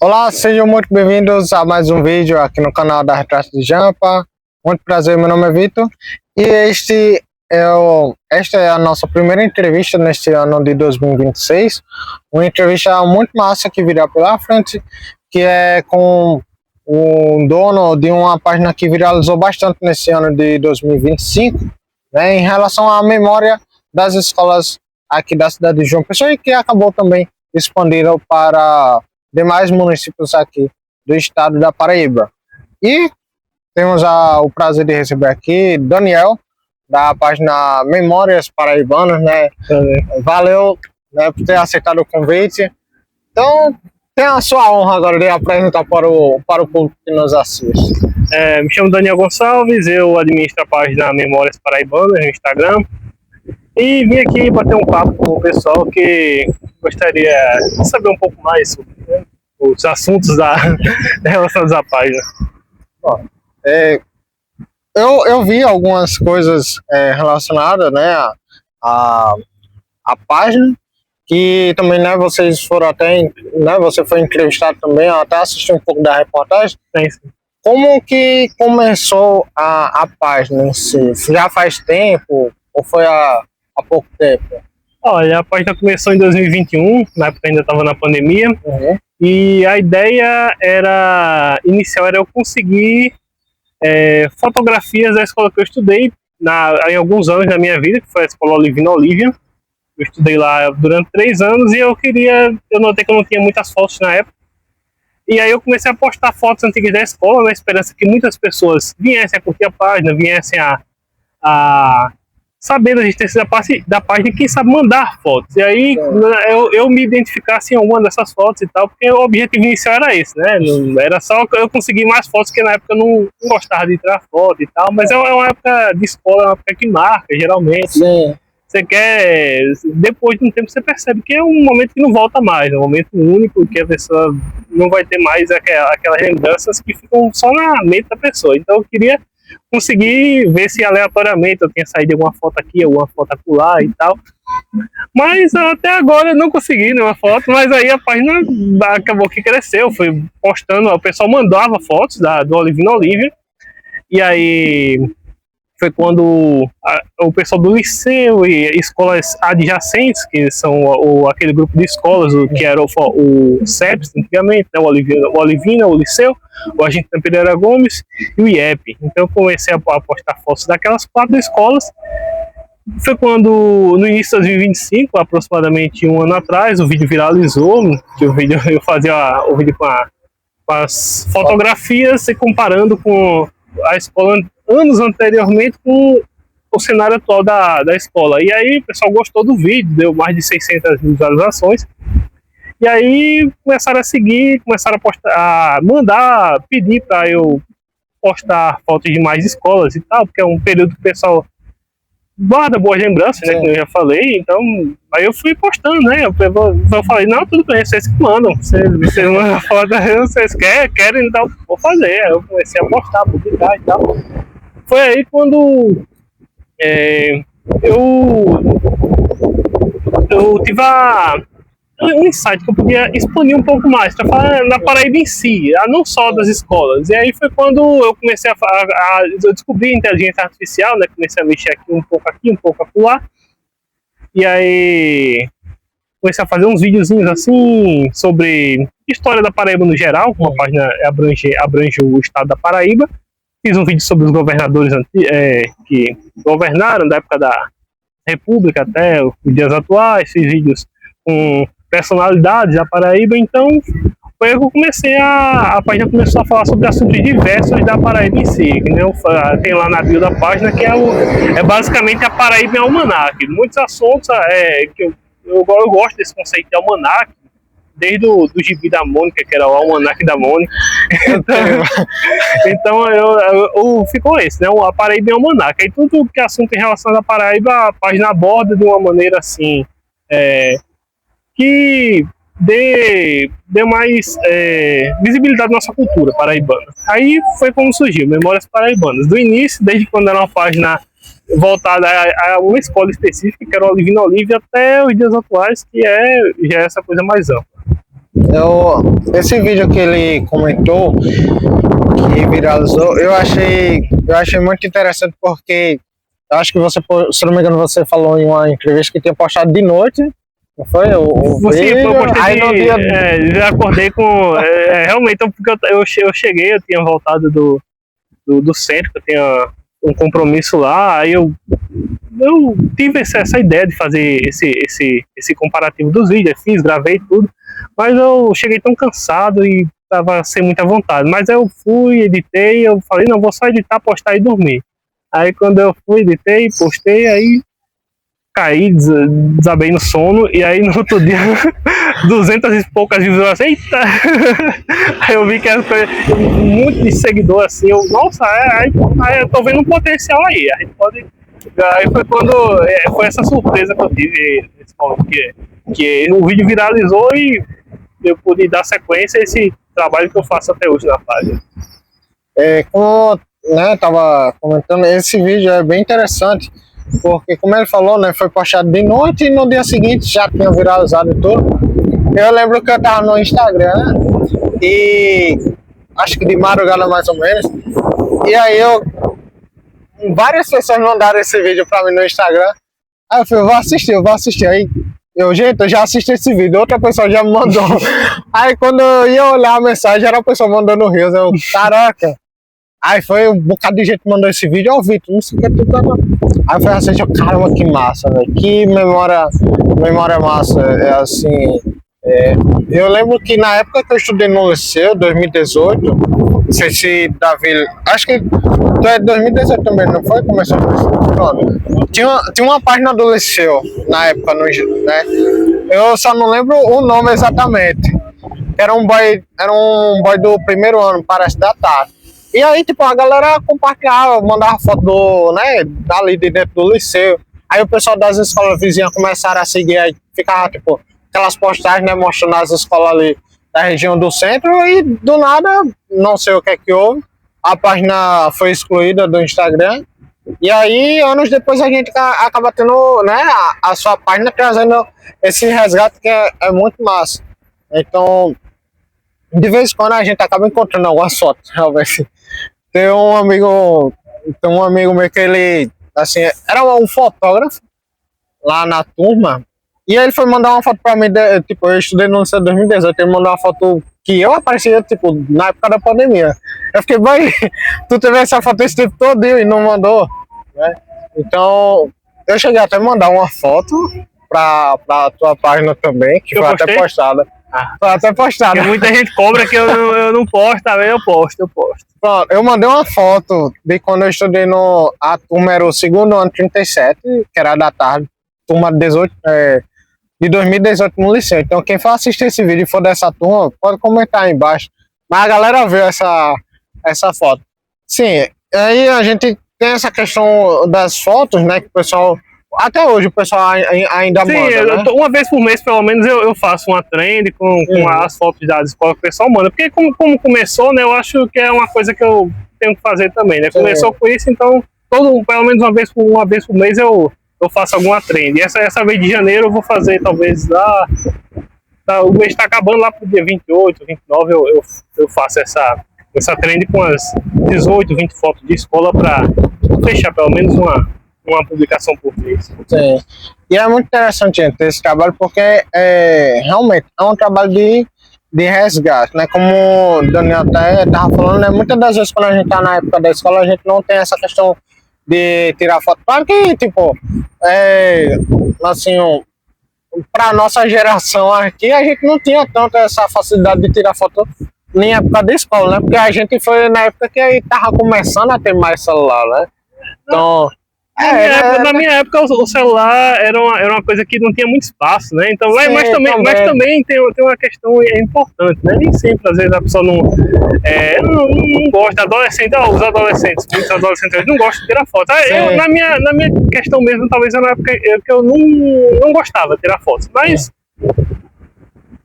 Olá, sejam muito bem-vindos a mais um vídeo aqui no canal da Retrato de Jampa. Muito prazer, meu nome é Vitor e esta é a nossa primeira entrevista neste ano de 2026. Uma entrevista muito massa que virá pela frente, que é com o dono de uma página que viralizou bastante nesse ano de 2025, né, em relação à memória das escolas aqui da cidade de João Pessoa e que acabou também expandindo para demais municípios aqui do estado da Paraíba. E temos o prazer de receber aqui Daniel, da página Memórias Paraibanas, né? Valeu, né, por ter aceitado o convite. Então, tem a sua honra agora de apresentar para o público que nos assiste. Me chamo Daniel Gonçalves, eu administro a página Memórias Paraibanas no Instagram. E vim aqui bater um papo com o pessoal que gostaria de saber um pouco mais sobre os assuntos relacionados à página. Eu vi algumas coisas relacionadas, né, à página, que também, né, vocês foram até, né, você foi entrevistado também, até assisti um pouco da reportagem. Sim. Como que começou a página em si? Já faz tempo ou foi há pouco tempo? Olha, a página começou em 2021, na época ainda estava na pandemia, e a ideia inicial era eu conseguir fotografias da escola que eu estudei em alguns anos da minha vida, que foi a escola Olivina Olívia. Eu estudei lá durante 3 anos e eu notei que eu não tinha muitas fotos na época. E aí eu comecei a postar fotos antigas da escola, na esperança que muitas pessoas viessem a curtir a página, viessem a saber da existência da página e quem sabe mandar fotos. E aí eu me identificasse em alguma dessas fotos e tal, porque o objetivo inicial era esse, né? Não, era só eu conseguir mais fotos, porque na época eu não gostava de tirar foto e tal, mas é uma época de escola, é uma época que marca, geralmente. Sim. Você quer, depois de um tempo você percebe que é um momento que não volta mais, é um momento único, que a pessoa não vai ter mais aquelas lembranças que ficam só na mente da pessoa. Então eu queria conseguir ver se aleatoriamente eu tinha saído alguma foto aqui, alguma foto acolá e tal. Mas até agora eu não consegui nenhuma foto, mas aí a página acabou que cresceu, foi postando, o pessoal mandava fotos do Olivina Olívia, e aí foi quando o pessoal do liceu e escolas adjacentes, que são aquele grupo de escolas, que era o CEPS antigamente, né, o Olivina, o Liceu, o Agente Pereira Gomes e o IEP. Então eu comecei a postar fotos daquelas 4 escolas. Foi quando, no início de 2025, aproximadamente um ano atrás, o vídeo viralizou, que eu fazia o vídeo com as fotografias e comparando com a escola anos anteriormente com o cenário atual da escola. E aí o pessoal gostou do vídeo, deu mais de 600 visualizações. E aí começaram a seguir, começaram a postar, pedir para eu postar fotos de mais escolas e tal, porque é um período que o pessoal guarda boas lembranças, né, que eu já falei. Então aí eu fui postando, né, eu falei, não, tudo bem, vocês que mandam, vocês mandam foto, vocês querem, então vou fazer. Aí eu comecei a postar, publicar e tal. Foi aí quando eu tive um insight que eu podia expandir um pouco mais, para falar na Paraíba em si, não só das escolas. E aí foi quando eu comecei eu descobri a inteligência artificial, né? Comecei a mexer aqui, um pouco acolá. E aí comecei a fazer uns videozinhos assim sobre história da Paraíba no geral, uma página abrange o estado da Paraíba. Fiz um vídeo sobre os governadores que governaram da época da República até os dias atuais. Fiz vídeos com personalidades da Paraíba. Então foi aí que eu comecei a página começou a falar sobre assuntos diversos da Paraíba em si, que nem tem lá na bio da página, que é basicamente a Paraíba em almanaque. Muitos assuntos que eu gosto desse conceito de almanaque, desde o gibi da Mônica, que era o almanaque da Mônica. Então ficou esse, né? A Paraíba em almanaque. Aí tudo que é assunto em relação à Paraíba, a página aborda de uma maneira assim, que dê mais visibilidade à nossa cultura paraibana. Aí foi como surgiu Memórias Paraibanas. Do início, desde quando era uma página voltada a uma escola específica, que era o Olivina Olívia, até os dias atuais, que já é essa coisa mais ampla. Esse vídeo que ele comentou, que viralizou, eu achei muito interessante porque eu acho que você, se não me engano, você falou em uma entrevista que tinha postado de noite, não foi? Sim, eu postei aí no dia... já acordei com... realmente, porque eu cheguei, eu tinha voltado do centro, que eu tinha um compromisso lá, aí eu tive essa ideia de fazer esse comparativo dos vídeos, fiz, gravei tudo, mas eu cheguei tão cansado e tava sem muita vontade, mas eu fui, editei, eu falei, não, vou só editar, postar e dormir. Aí quando eu fui, editei, postei, aí caí, desabei no sono, e aí no outro dia 200 e poucas visualizações, eita! Aí eu vi que era muito de seguidor assim, nossa, aí eu tô vendo um potencial aí, a gente pode... Aí foi quando foi essa surpresa que eu tive nesse momento, que o vídeo viralizou e eu pude dar sequência a esse trabalho que eu faço até hoje na página. Como, né, tava comentando, esse vídeo é bem interessante, porque como ele falou, né, foi postado de noite e no dia seguinte já tinha viralizado e tudo. Eu lembro que eu tava no Instagram e acho que de madrugada mais ou menos, e aí várias pessoas mandaram esse vídeo pra mim no Instagram. Aí eu falei, eu vou assistir. Aí gente, eu já assisti esse vídeo, outra pessoa já me mandou. Aí quando eu ia olhar a mensagem, era a pessoa mandando rios. Eu, caraca. Aí foi um bocado de gente que mandou esse vídeo, ó, Vitor, não sei o que, tudo. Aí eu falei assim, caramba, que massa, velho. Que memória massa. Assim. Eu lembro que na época que eu estudei no liceu, 2018, não sei se Davi, acho que tu é de 2018 também, não foi? Começou no tinha uma página do liceu na época, né? Eu só não lembro o nome exatamente. Era um boy do primeiro ano, parece, da tarde. E aí, tipo, a galera compartilhava, mandava foto né, dali de dentro do liceu. Aí o pessoal das escolas vizinhas começaram a seguir, aí ficava, tipo, aquelas postagens, né, mostrando as escolas ali da região do centro, e do nada, não sei o que é que houve, a página foi excluída do Instagram, e aí, anos depois, a gente acaba tendo, né, a sua página trazendo esse resgate que é muito massa. Então, de vez em quando a gente acaba encontrando algumas fotos, realmente. Tem um amigo meu que ele, assim, era um fotógrafo lá na turma, e aí ele foi mandar uma foto pra mim, tipo, eu estudei no liceu 2018, ele mandou uma foto que eu aparecia, tipo, na época da pandemia. Eu fiquei, vai, tu teve essa foto esse tempo todo e não mandou, né? Então, eu cheguei até a mandar uma foto pra tua página também, que foi até postada. Foi até postada. Porque muita gente cobra que eu não posto, também eu posto. Pronto, eu mandei uma foto de quando eu estudei a turma era o segundo ano 37, que era da tarde, turma 18, de 2018 no liceu. Então quem for assistir esse vídeo e for dessa turma, pode comentar aí embaixo. Mas a galera viu essa foto. Sim, aí a gente tem essa questão das fotos, né, que o pessoal, até hoje o pessoal ainda manda, né? Uma vez por mês pelo menos eu faço uma trend com as fotos das escolas que o pessoal manda, porque como começou, né, eu acho que é uma coisa que eu tenho que fazer também, né? Começou com isso, então pelo menos uma vez por mês eu faço alguma trend. E essa vez de janeiro eu vou fazer, talvez, o mês está acabando lá pro dia 28, 29, eu faço essa trend com as 18, 20 fotos de escola para fechar pelo menos uma publicação por mês. Sim. E é muito interessante, gente, esse trabalho, porque realmente é um trabalho de resgate, né? Como o Daniel até estava falando, né? Muitas das vezes quando a gente está na época da escola, a gente não tem essa questão de tirar foto. Claro que, tipo, assim, para nossa geração aqui, a gente não tinha tanto essa facilidade de tirar foto nem época da escola, né? Porque a gente foi na época que aí tava começando a ter mais celular, né? Então... Na minha época o celular era uma coisa que não tinha muito espaço, né? Então, sim, mas também tem uma questão importante, né? Nem sempre, às vezes, a pessoa não gosta. Os adolescentes, muitos adolescentes não gostam de tirar foto. Na minha questão mesmo, talvez era uma época que eu não gostava de tirar fotos, mas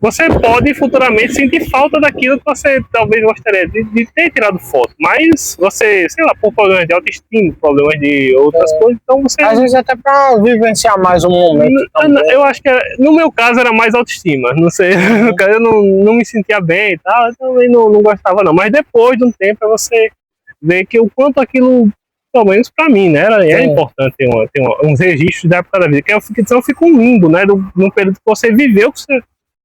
você pode futuramente sentir falta daquilo que você talvez gostaria de ter tirado foto, mas você, sei lá, por problemas de autoestima, problemas de outras coisas, então você... Às vezes até para vivenciar mais um momento também. Eu acho que no meu caso era mais autoestima, não sei, eu não me sentia bem e tal, eu também não gostava não, mas depois de um tempo você vê que o quanto aquilo, pelo menos pra mim, né, era importante ter uns registros da época da vida, que eu fico um limbo, né, num período que você viveu,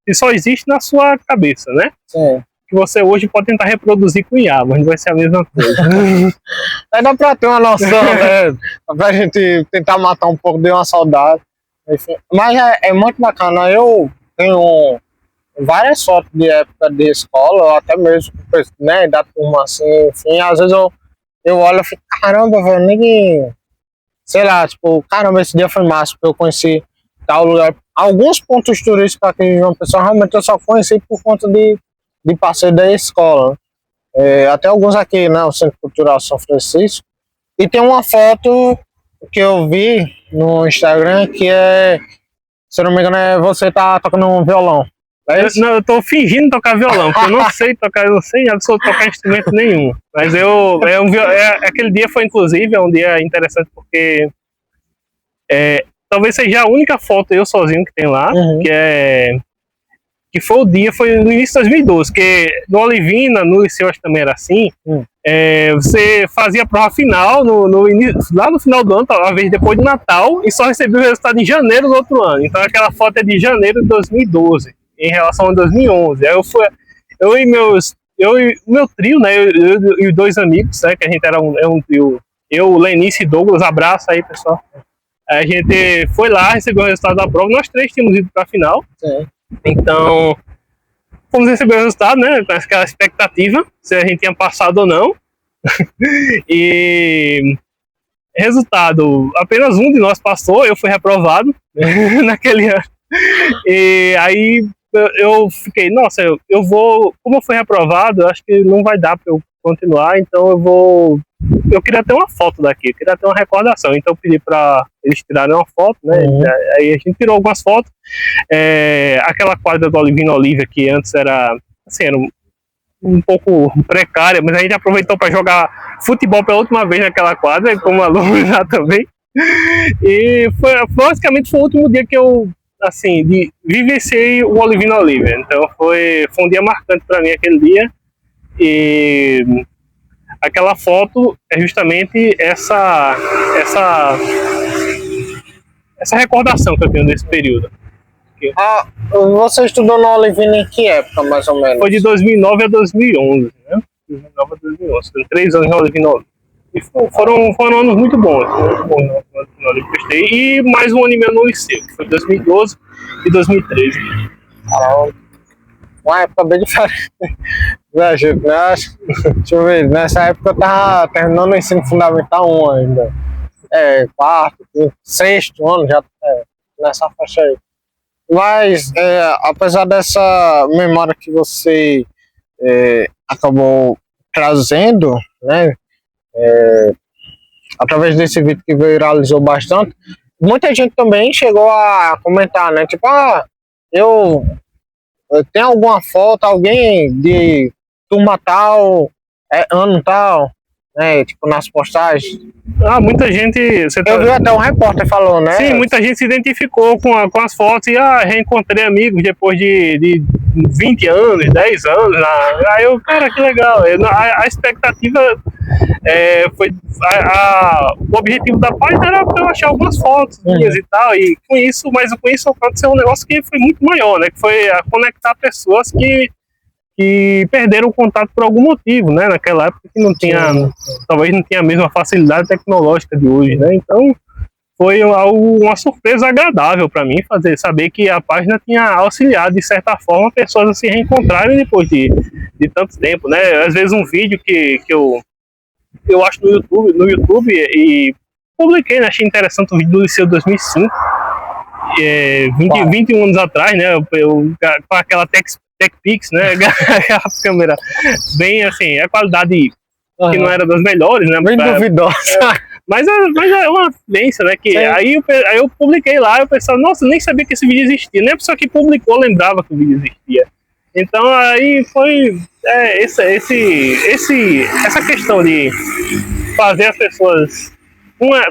que só existe na sua cabeça, né? Sim. Que você hoje pode tentar reproduzir com IA, mas não vai ser a mesma coisa. Aí dá pra ter uma noção, né? Pra gente tentar matar um pouco de uma saudade. Enfim. Mas é muito bacana. Eu tenho várias fotos de época de escola, ou até mesmo, né, da turma assim, enfim. Às vezes eu olho e fico, caramba, velho, ninguém... Sei lá, tipo, caramba, esse dia foi massa, porque eu conheci tal lugar. Alguns pontos turísticos aqui em João Pessoa, realmente eu só conheci por conta de passeio da escola. Até alguns aqui, né, o Centro Cultural São Francisco. E tem uma foto que eu vi no Instagram que se eu não me engano, você tá tocando um violão. Eu tô fingindo tocar violão, porque eu não sei tocar, eu não sei absolutamente tocar instrumento nenhum. Mas aquele dia foi, inclusive, um dia interessante porque talvez seja a única foto eu sozinho que tem lá, que foi no início de 2012, que no Olivina, no Liceu, acho que também era assim, você fazia a prova final lá no final do ano, talvez depois do Natal, e só recebia o resultado em janeiro do outro ano. Então aquela foto é de janeiro de 2012, em relação a 2011. Aí eu e o meu trio, né, eu e dois amigos, né, que a gente era um trio, eu, Lenice e Douglas, abraço aí, pessoal. A gente foi lá, recebeu o resultado da prova, nós três tínhamos ido para a final. Sim. Então, fomos receber o resultado, né? Com aquela expectativa, se a gente tinha passado ou não. E resultado, apenas um de nós passou, eu fui reprovado naquele ano. E aí eu fiquei, nossa, eu vou, como eu fui reprovado, eu acho que não vai dar para eu continuar, então eu queria ter uma foto daqui, eu queria ter uma recordação, então eu pedi para eles tirarem uma foto, né? Aí a gente tirou algumas fotos. Aquela quadra do Olivina Olívia, que antes era um pouco precária, mas a gente aproveitou para jogar futebol pela última vez naquela quadra, como aluno já também. E basicamente foi o último dia que eu, assim, vivenciei o Olivina Olívia. Então foi um dia marcante para mim aquele dia. E aquela foto é justamente essa recordação que eu tenho desse período. Você estudou na Olivina em que época, mais ou menos? Foi de 2009 a 2011, né? 2009 a 2011. Tem 3 anos na Olivina. E foram anos muito bons. E mais um ano e meio no Liceu, que foi 2012 e 2013. Uma época bem diferente da gente, né? Deixa eu ver, nessa época eu tava terminando o ensino fundamental 1 ainda. Quarto, sexto ano, já nessa faixa aí. Mas, apesar dessa memória que você acabou trazendo, né? Através desse vídeo que viralizou bastante, muita gente também chegou a comentar, né? Tipo, tem alguma foto, alguém de turma tal, ano tal, né? Tipo, nas postagens. Muita gente... Eu vi até um repórter falou, né? Sim, muita gente se identificou com as fotos e reencontrei amigos depois de 20 anos, 10 anos. Aí eu, cara, que legal. A expectativa foi... o objetivo da página era eu achar algumas fotos minhas e tal, e com isso aconteceu um negócio que foi muito maior, né? Que foi conectar pessoas que perderam o contato por algum motivo, né? Naquela época que talvez não tinha a mesma facilidade tecnológica de hoje, né? Então foi uma surpresa agradável para mim saber que a página tinha auxiliado de certa forma pessoas a se reencontrarem depois de tanto tempo, né? Às vezes um vídeo que eu acho no YouTube e publiquei, né? Achei interessante o vídeo do Liceu 2005, 21 anos atrás, né? Com aquela TechPix, né? A câmera bem assim, a qualidade que não era das melhores, né? Bem duvidosa. Mas é uma vivência, né? Que aí eu publiquei lá, eu pensava, nossa, nem sabia que esse vídeo existia. Nem a pessoa que publicou lembrava que o vídeo existia. Então aí foi essa questão de fazer as pessoas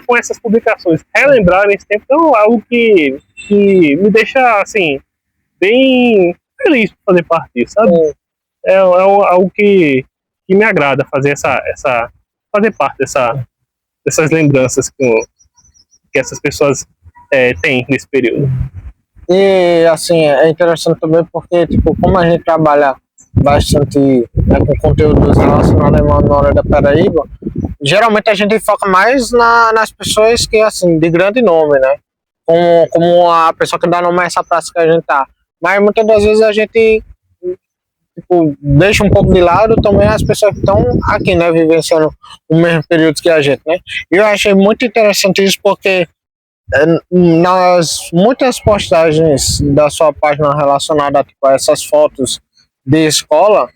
com essas publicações relembrarem esse tempo, então é algo que me deixa assim bem feliz por fazer parte disso, sabe? É algo que me agrada fazer fazer parte dessas lembranças que essas pessoas têm nesse período. E assim, é interessante também porque, tipo, como a gente trabalha bastante, né, com conteúdos relacionados à Memória da Paraíba, geralmente a gente foca mais nas pessoas que, assim, de grande nome, né? Como a pessoa que dá nome a essa praça que a gente tá. Mas muitas das vezes a gente, tipo, deixa um pouco de lado também as pessoas que estão aqui, né, vivenciando o mesmo período que a gente, né? E eu achei muito interessante isso porque nas muitas postagens da sua página relacionada tipo, a essas fotos de escola,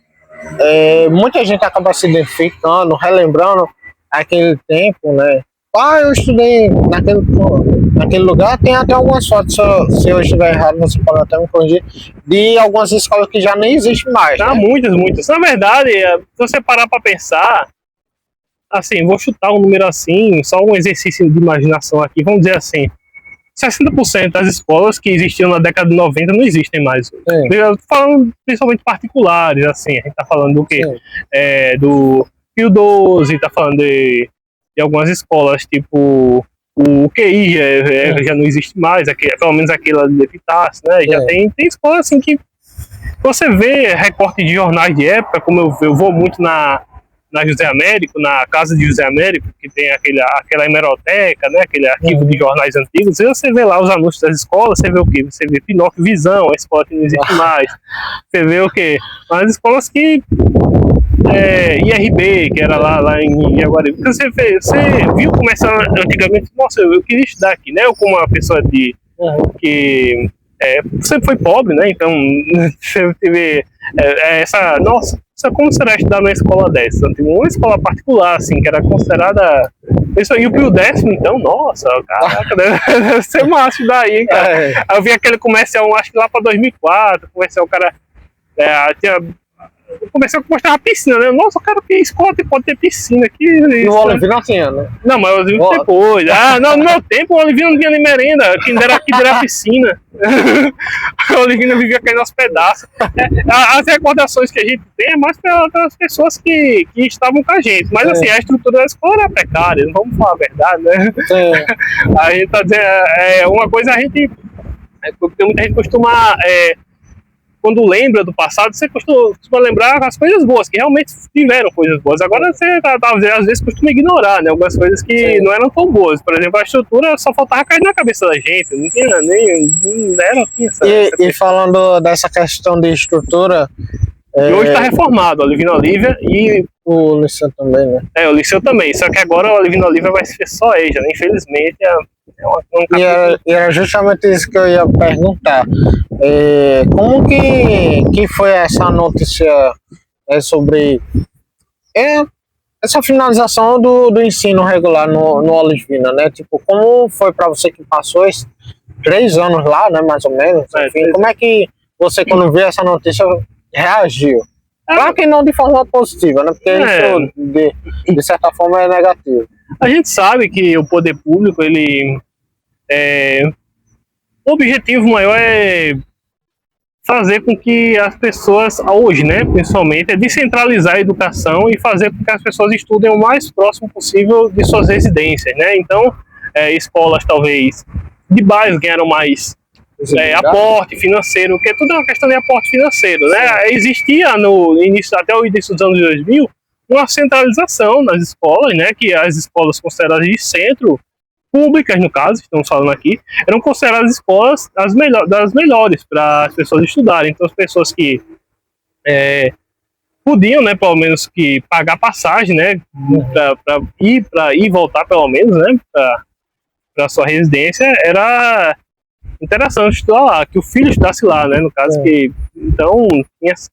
muita gente acaba se identificando, relembrando aquele tempo, né? Eu estudei naquele lugar, tem até algumas fotos, se eu estiver errado, você pode até me corrigir, de algumas escolas que já nem existem mais. Né? Muitas. Na verdade, se você parar para pensar, assim, vou chutar um número assim, só um exercício de imaginação aqui, vamos dizer assim, 60% das escolas que existiam na década de 90 não existem mais. Falando principalmente particulares, assim, a gente tá falando do quê? Do Pio 12, tá falando de algumas escolas, tipo o QI já não existe mais, pelo menos aquela de Epitácio, né? Já tem escolas assim que você vê recorte de jornais de época, como eu vou muito na José Américo, na casa de José Américo, que tem aquela hemeroteca, né, aquele arquivo de jornais antigos, e você vê lá os anúncios das escolas, você vê o quê? Você vê Pinóquio Visão, a escola que não existe mais. Você vê o quê? As escolas que... IRB, que era lá em Jaguaribe. Você viu começar antigamente, nossa, eu queria estudar aqui, né? Eu como uma pessoa que sempre foi pobre, né? Então, você teve nossa, como será estudar numa escola dessa? Uma escola particular, assim, que era considerada... Isso aí, o Pio 10º, então, nossa, caraca, deve ser massa daí, cara. Eu vi aquele comercial, acho que lá pra 2004, comercial, o cara comecei a mostrar a piscina, né? Nossa, cara, que escola pode ter piscina aqui. E o Olivino tinha, né? Não, mas o Olivino depois. Não, no meu tempo o Olivino não tinha nem merenda. Quem dera a piscina. O Olivino vivia caindo aos pedaços. As recordações que a gente tem é mais pelas pessoas que estavam com a gente. Mas assim, a estrutura da escola era precária, não vamos falar a verdade, né? A gente tá dizendo, uma coisa a gente... Porque muita gente costuma... quando lembra do passado, você costuma lembrar as coisas boas, que realmente tiveram coisas boas. Agora você às vezes costuma ignorar, né? Algumas coisas que não eram tão boas. Por exemplo, a estrutura só faltava cair na cabeça da gente. Não tinha E falando dessa questão de estrutura... E hoje está reformado, o Olivino Olívia e... O Liceu também, né? O Liceu também, só que agora o Olivino Olívia vai ser só EJA, né? Infelizmente E era justamente isso que eu ia perguntar. Como que foi essa notícia sobre essa finalização do ensino regular no Olivina, né? Tipo, como foi para você que passou 3 anos lá, né, mais ou menos? Enfim, como é que você, quando viu essa notícia, reagiu? Claro que não de forma positiva, né? Porque isso, de certa forma, é negativo. A gente sabe que o poder público, o objetivo maior é fazer com que as pessoas, hoje, né, principalmente, descentralizar a educação e fazer com que as pessoas estudem o mais próximo possível de suas residências, né? Então, escolas, talvez, de bairros ganharam mais aporte financeiro, porque tudo é uma questão de aporte financeiro, né? Existia até o início dos anos 2000 uma centralização nas escolas, né? Que as escolas consideradas de centro, públicas no caso, estamos falando aqui, eram consideradas escolas das melhores para as pessoas estudarem. Então as pessoas que podiam, né, pelo menos que pagar passagem, né, para ir e voltar pelo menos, né, para sua residência, era interessante estudar lá, que o filho estudasse lá, né, no caso que então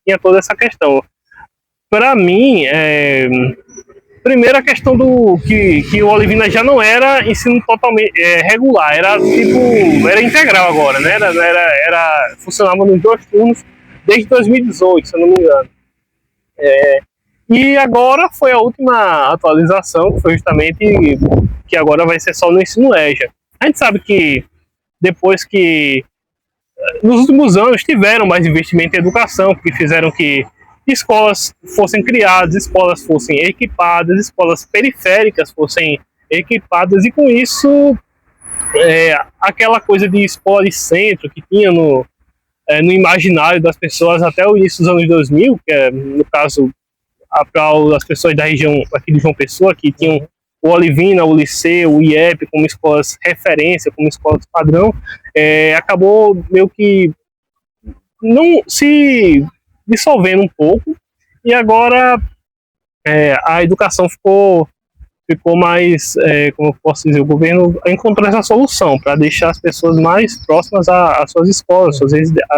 tinha toda essa questão. Para mim, Primeiro a questão do que o Olivina já não era ensino totalmente regular, era tipo, era integral agora, né? Funcionava nos 2 turnos desde 2018, se eu não me engano. E agora foi a última atualização, que foi justamente que agora vai ser só no ensino EJA. A gente sabe que depois que nos últimos anos tiveram mais investimento em educação, que fizeram que escolas fossem criadas, escolas fossem equipadas, escolas periféricas fossem equipadas, e com isso aquela coisa de escola de centro que tinha no imaginário das pessoas até o início dos anos 2000, que é, no caso, para as pessoas da região aqui de João Pessoa, que tinham o Olivina, o Liceu, o IEP como escolas referência, como escolas padrão, acabou meio que não se dissolvendo um pouco, e agora a educação ficou mais, como eu posso dizer, o governo encontrou essa solução para deixar as pessoas mais próximas às suas escolas,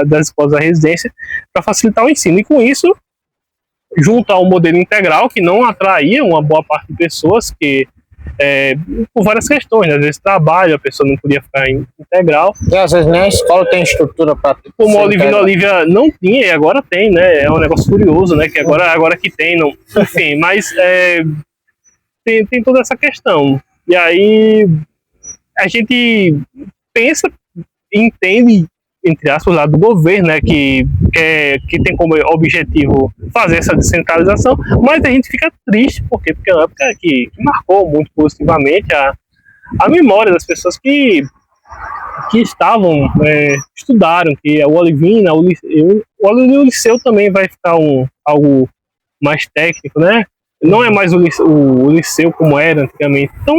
das escolas da residência, para facilitar o ensino. E com isso, junto ao modelo integral, que não atraía uma boa parte de pessoas, que por várias questões, né? Às vezes trabalho, a pessoa não podia ficar em integral. E às vezes nem a escola tem estrutura para... Como a Olivina Olívia não tinha, e agora tem, né? É um negócio curioso, né? Que agora que tem, não... Enfim, mas tem toda essa questão. E aí a gente pensa, entende, entre aspas, lá do governo, né, que tem como objetivo fazer essa descentralização, mas a gente fica triste, porque é uma época que marcou muito positivamente a memória das pessoas que estavam, estudaram, que o Olivina, o Liceu também vai ficar algo mais técnico, né? Não é mais o Liceu como era antigamente. Então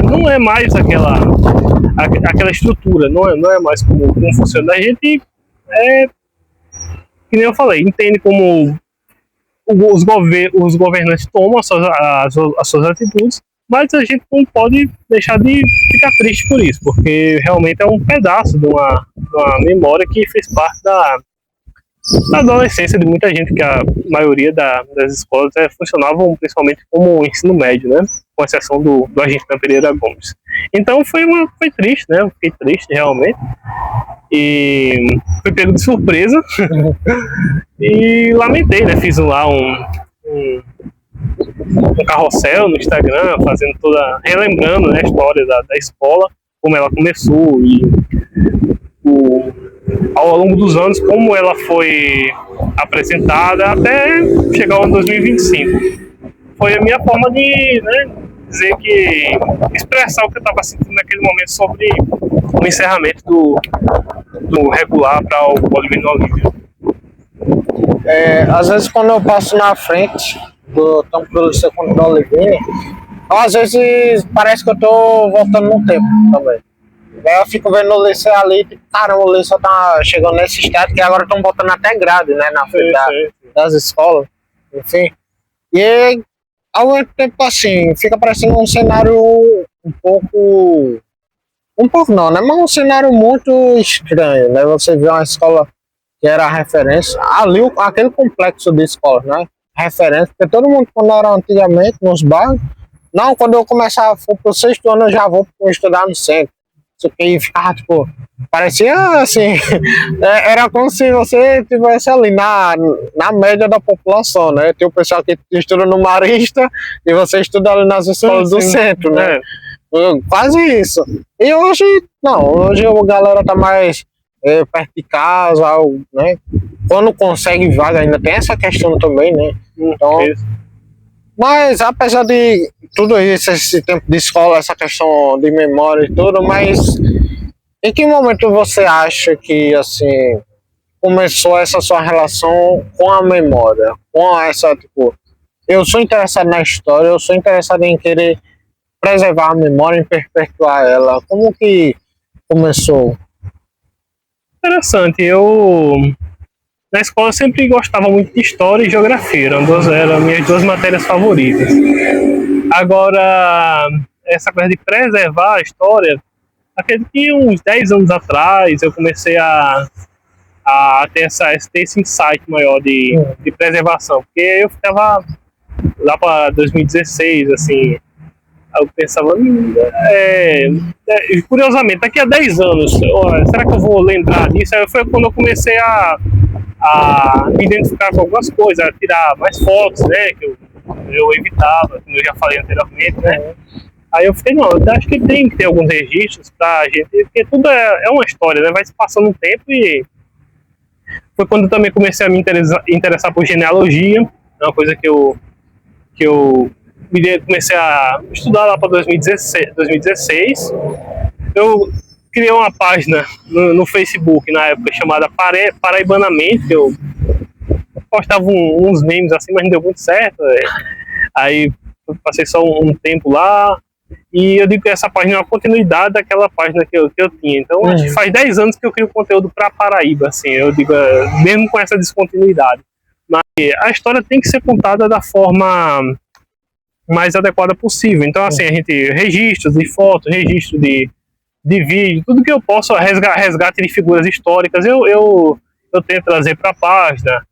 não é mais aquela estrutura, não é mais como funciona. A gente, que nem eu falei, entende como os governantes tomam as suas atitudes, mas a gente não pode deixar de ficar triste por isso, porque realmente é um pedaço de uma memória que fez parte da adolescência de muita gente, que a maioria das escolas funcionavam principalmente como ensino médio, né? Com exceção do Argentina Pereira Gomes. Então foi triste, né? Eu fiquei triste realmente. E fui pego de surpresa. E lamentei, né? Fiz lá um carrossel no Instagram, relembrando, né, a história da escola, como ela começou e ao longo dos anos, como ela foi apresentada até chegar ao ano 2025. Foi a minha forma de, né, dizer expressar o que eu estava sentindo naquele momento sobre o encerramento do regular para o Olivina Olívia. Às vezes quando eu passo na frente tanto do Liceu quanto do Olivina, às vezes parece que eu tô voltando no tempo também. Eu fico vendo o Liceu ali, tipo, caramba, o Liceu tá chegando nesse estado que agora estão botando até grade, né, na frente das escolas, enfim. E ao mesmo tempo, assim, fica parecendo um cenário um pouco não, né, mas um cenário muito estranho, né, você vê uma escola que era a referência, ali aquele complexo de escolas, né, referência, porque todo mundo, quando era antigamente, nos bairros, não, quando eu começar, for pro 6º ano, eu já vou estudar no centro. Isso que ficava, tipo, parecia assim, era como se você estivesse ali na média da população, né? Tem o pessoal que estuda no Marista e você estuda ali nas escolas do centro, né? Quase isso. E hoje, não, hoje a galera tá mais perto de casa, né? Quando consegue vaga, ainda tem essa questão também, né? Então, mas apesar de tudo isso, esse tempo de escola, essa questão de memória e tudo, mas em que momento você acha que, assim, começou essa sua relação com a memória? Com essa, tipo, eu sou interessado na história, eu sou interessado em querer preservar a memória, em perpetuar ela. Como que começou? Interessante, na escola eu sempre gostava muito de história e geografia, eram minhas 2 matérias favoritas. Agora, essa coisa de preservar a história, acredito que uns 10 anos atrás eu comecei a ter esse insight maior de preservação, porque eu ficava lá para 2016, assim. Aí eu pensava, curiosamente, daqui a 10 anos, será que eu vou lembrar disso? Aí foi quando eu comecei a me identificar com algumas coisas, a tirar mais fotos, né, que eu evitava, como eu já falei anteriormente, né. Aí eu fiquei, não, eu acho que tem que ter alguns registros pra gente, porque tudo é uma história, né, vai se passando um tempo. E foi quando eu também comecei a me interessar por genealogia, é uma coisa que eu comecei a estudar lá para 2016. Eu criei uma página no Facebook na época chamada Paraibanamente. Eu postava uns memes assim, mas não deu muito certo. Aí eu passei só um tempo lá. E eu digo que essa página é uma continuidade daquela página que eu tinha. Então, acho que faz 10 anos que eu crio conteúdo para Paraíba, assim. Eu digo, mesmo com essa descontinuidade. Mas a história tem que ser contada da forma mais adequada possível. Então, assim, a gente registros de fotos, registro de vídeo, tudo que eu posso, resgate de figuras históricas, eu tento trazer para a página,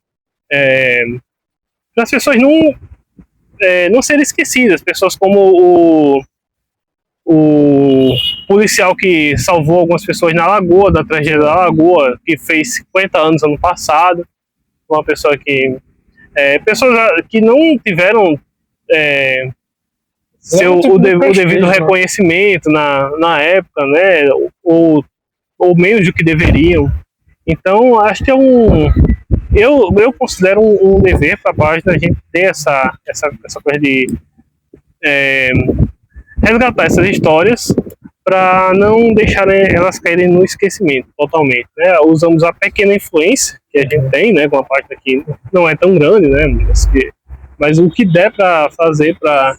para as pessoas não serem esquecidas. Pessoas como o policial que salvou algumas pessoas na Lagoa, da tragédia da Lagoa, que fez 50 anos ano passado, uma pessoa que pessoas que não tiveram o devido reconhecimento na época, né, ou menos do que deveriam. Então, acho que eu considero um dever para a página a gente ter essa coisa de resgatar essas histórias para não deixar elas caírem no esquecimento totalmente, né? Usamos a pequena influência que a gente tem, né, com a página que não é tão grande, né, mas o que der para fazer para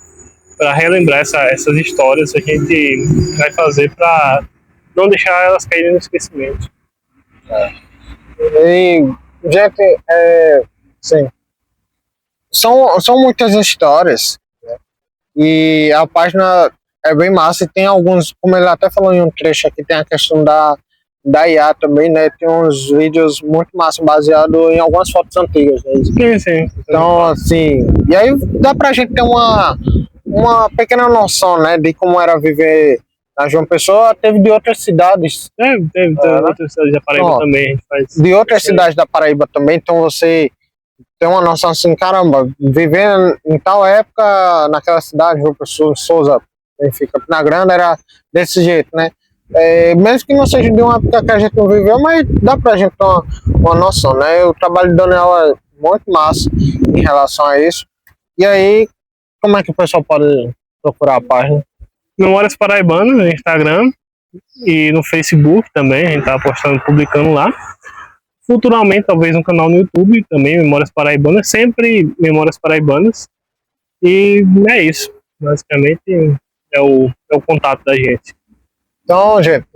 relembrar essas histórias, a gente vai fazer para não deixar elas caírem no esquecimento. E, gente, sim, são muitas histórias, né? E a página é bem massa, e tem alguns, como ele até falou em um trecho aqui, tem a questão da IA também, né? Tem uns vídeos muito massa baseados em algumas fotos antigas, né? Sim. Então, assim, e aí dá pra gente ter uma pequena noção, né, de como era viver na João Pessoa. Teve de outras cidades. Teve outras cidades da Paraíba também. A gente faz de outras cidades da Paraíba também, então você tem uma noção assim, caramba, vivendo em tal época naquela cidade, João Pessoa, Souza, Benfica, na Grande, era desse jeito, né? Mesmo que não seja de uma época que a gente não viveu, mas dá pra gente ter uma noção, né? O trabalho do Daniel é muito massa em relação a isso. E aí, como é que o pessoal pode procurar a página? Memórias Paraibanas no Instagram e no Facebook também, a gente tá publicando lá. Futuramente, talvez um canal no YouTube também, Memórias Paraibanas, sempre Memórias Paraibanas. E é isso, basicamente é o contato da gente. Então, gente,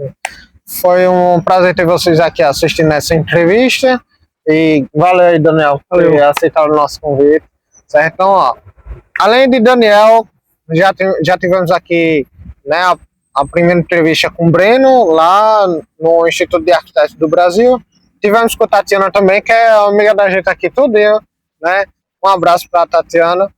foi um prazer ter vocês aqui assistindo essa entrevista. E valeu aí, Daniel, por aceitar o nosso convite. Certo? Então, ó, além de Daniel, já tivemos aqui, né, a primeira entrevista com o Breno, lá no Instituto de Arquitetos do Brasil. Tivemos com a Tatiana também, que é amiga da gente aqui tudinho, né? Um abraço para a Tatiana.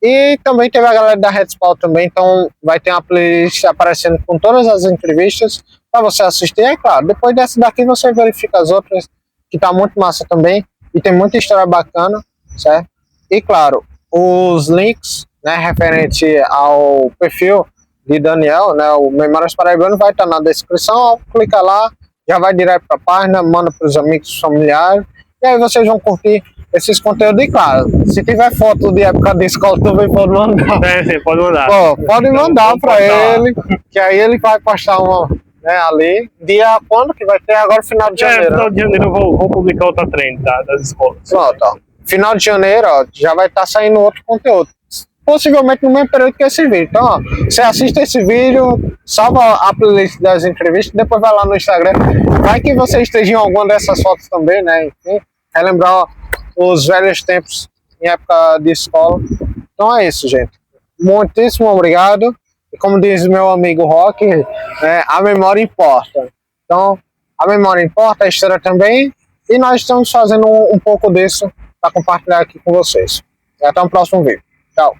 E também teve a galera da Redspal também, então vai ter uma playlist aparecendo com todas as entrevistas para você assistir. É claro, depois dessa daqui você verifica as outras, que tá muito massa também, e tem muita história bacana, certo? E claro, os links, né, referente ao perfil de Daniel, né, o Memórias Paraibanas, vai estar na descrição. Clica lá, já vai direto para a página, manda para os amigos, familiares, e aí vocês vão curtir esses conteúdos. E claro, se tiver foto de época de escola também pode mandar. Sim, pode mandar. Pô, pode mandar para ele, que aí ele vai postar uma, né, ali. Dia quando que vai ter? Agora final de janeiro. Final de janeiro eu vou publicar outra trend das escolas. Pronto, ó. Final de janeiro, ó, já vai estar saindo outro conteúdo. Possivelmente no mesmo período que esse vídeo. Então, ó, você assiste esse vídeo, salva a playlist das entrevistas, depois vai lá no Instagram. Vai que você esteja em alguma dessas fotos também, né? Enfim, relembrar os velhos tempos em época de escola. Então é isso, gente. Muitíssimo obrigado. E como diz meu amigo Rock, a memória importa. Então, a memória importa, a história também. E nós estamos fazendo um pouco disso para compartilhar aqui com vocês. E até o próximo vídeo. Tchau.